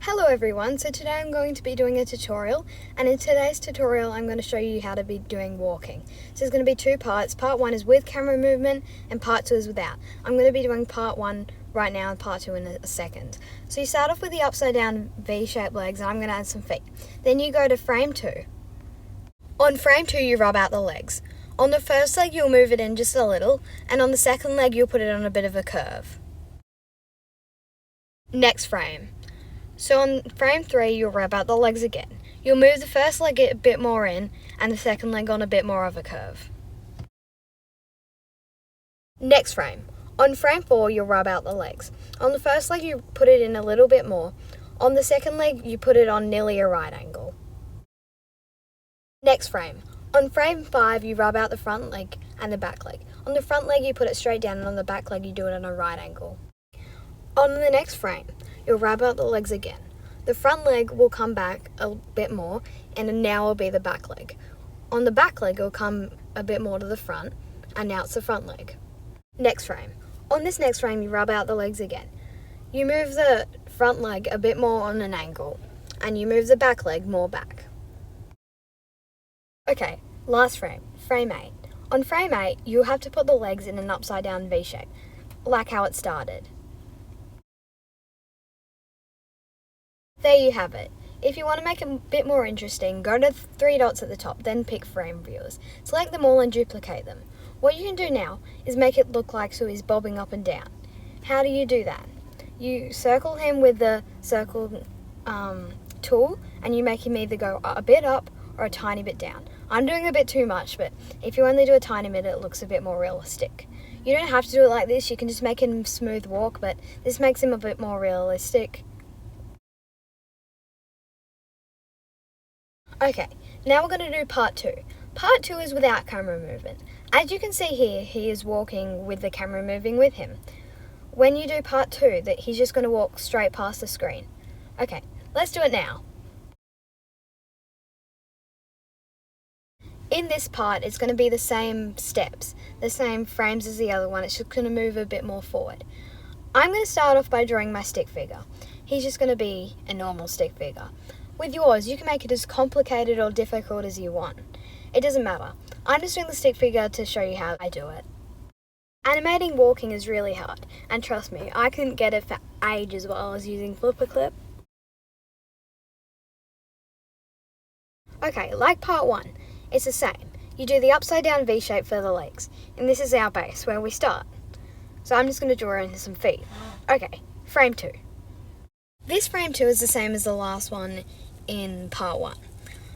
Hello everyone, so today I'm going to be doing a tutorial, and in today's tutorial I'm going to show you how to be doing walking. So there's going to be two parts. Part 1 is with camera movement and part 2 is without. I'm going to be doing part 1 right now and part 2 in a second. So you start off with the upside down V-shaped legs, and I'm going to add some feet. Then you go to frame 2. On frame 2 you rub out the legs. On the first leg you'll move it in just a little, and on the second leg you'll put it on a bit of a curve. Next frame. So on frame 3, you'll rub out the legs again. You'll move the first leg a bit more in and the second leg on a bit more of a curve. Next frame. On frame 4, you'll rub out the legs. On the first leg, you put it in a little bit more. On the second leg, you put it on nearly a right angle. Next frame. On frame 5, you rub out the front leg and the back leg. On the front leg, you put it straight down, and on the back leg, you do it on a right angle. On the next frame, you'll rub out the legs again. The front leg will come back a bit more, and now will be the back leg. On the back leg, it will come a bit more to the front, and now it's the front leg. Next frame. On this next frame, you rub out the legs again. You move the front leg a bit more on an angle, and you move the back leg more back. Okay, last frame, frame 8. On frame 8, you'll have to put the legs in an upside down V shape, like how it started. There you have it. If you want to make it a bit more interesting, go to the 3 dots at the top, then pick frame viewers. Select them all and duplicate them. What you can do now is make it look like so he's bobbing up and down. How do you do that? You circle him with the circle tool, and you make him either go a bit up or a tiny bit down. I'm doing a bit too much, but if you only do a tiny bit, it looks a bit more realistic. You don't have to do it like this, you can just make him smooth walk, but this makes him a bit more realistic. Okay, now we're going to do part 2. Part 2 is without camera movement. As you can see here, he is walking with the camera moving with him. When you do part 2, that he's just going to walk straight past the screen. Okay, let's do it now. In this part, it's going to be the same steps, the same frames as the other one. It's just going to move a bit more forward. I'm going to start off by drawing my stick figure. He's just going to be a normal stick figure. With yours, you can make it as complicated or difficult as you want. It doesn't matter. I'm just doing the stick figure to show you how I do it. Animating walking is really hard, and trust me, I couldn't get it for ages while I was using FlipaClip. Okay, like part 1, it's the same. You do the upside down V shape for the legs, and this is our base where we start. So I'm just going to draw in some feet. Okay, frame 2. This frame 2 is the same as the last one in part 1.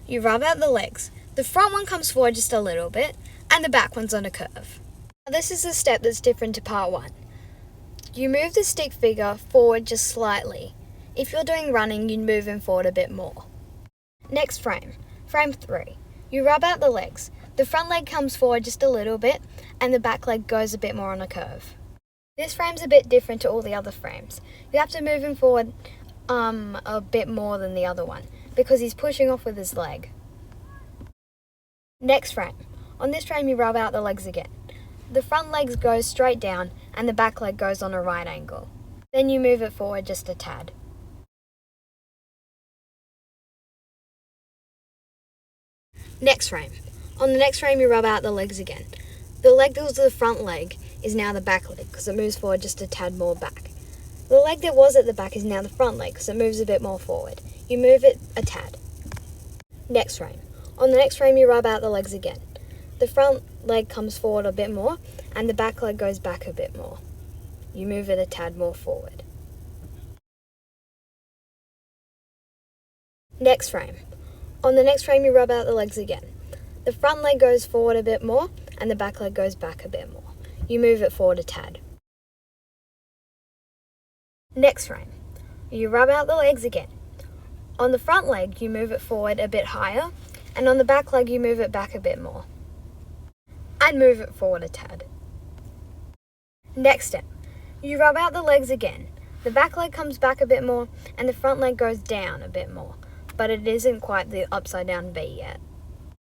You rub out the legs. The front one comes forward just a little bit, and the back one's on a curve. Now this is the step that's different to part 1. You move the stick figure forward just slightly. If you're doing running, you'd move him forward a bit more. Next frame, frame 3. You rub out the legs. The front leg comes forward just a little bit, and the back leg goes a bit more on a curve. This frame's a bit different to all the other frames. You have to move him forward a bit more than the other one, because he's pushing off with his leg. Next frame. On this frame you rub out the legs again. The front leg goes straight down and the back leg goes on a right angle. Then you move it forward just a tad. Next frame. On the next frame you rub out the legs again. The leg that was the front leg is now the back leg because it moves forward just a tad more back. The leg that was at the back is now the front leg because it moves a bit more forward. You move it a tad. Next frame. On the next frame you rub out the legs again. The front leg comes forward a bit more and the back leg goes back a bit more. You move it a tad more forward. Next frame. On the next frame you rub out the legs again. The front leg goes forward a bit more and the back leg goes back a bit more. You move it forward a tad. Next frame. You rub out the legs again. On the front leg you move it forward a bit higher, and on the back leg you move it back a bit more. And move it forward a tad. Next step. You rub out the legs again. The back leg comes back a bit more and the front leg goes down a bit more, but it isn't quite the upside down V yet.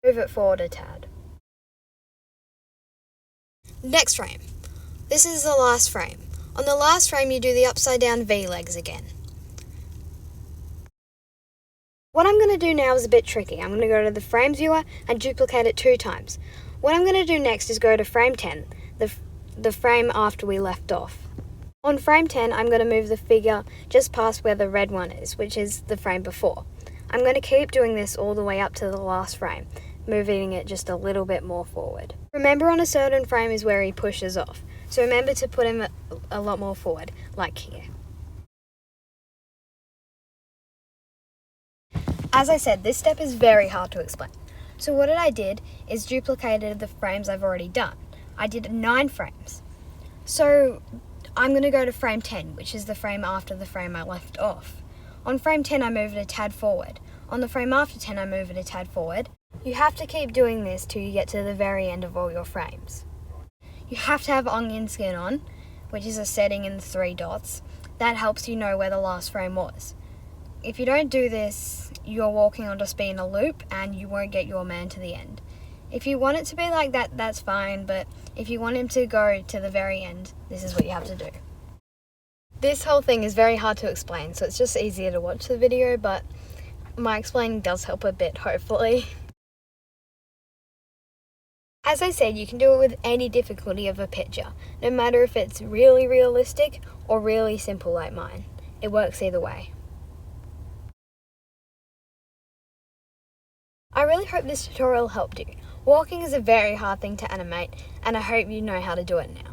Move it forward a tad. Next frame. This is the last frame. On the last frame you do the upside down V legs again. What I'm going to do now is a bit tricky. I'm going to go to the frame viewer and duplicate it 2 times. What I'm going to do next is go to frame 10, the frame after we left off. On frame 10, I'm going to move the figure just past where the red one is, which is the frame before. I'm going to keep doing this all the way up to the last frame, moving it just a little bit more forward. Remember, on a certain frame is where he pushes off, so remember to put him a lot more forward, like here. As I said, this step is very hard to explain. So what I did is duplicated the frames I've already done. I did 9 frames. So I'm going to go to frame 10, which is the frame after the frame I left off. On frame 10, I move it a tad forward. On the frame after 10, I move it a tad forward. You have to keep doing this till you get to the very end of all your frames. You have to have onion skin on, which is a setting in the 3 dots. That helps you know where the last frame was. If you don't do this, you're walking on to spin a loop and you won't get your man to the end. If you want it to be like that, that's fine, but if you want him to go to the very end, this is what you have to do. This whole thing is very hard to explain, so it's just easier to watch the video, but my explaining does help a bit, hopefully. As I said, you can do it with any difficulty of a picture, no matter if it's really realistic or really simple like mine. It works either way. I really hope this tutorial helped you. Walking is a very hard thing to animate, and I hope you know how to do it now.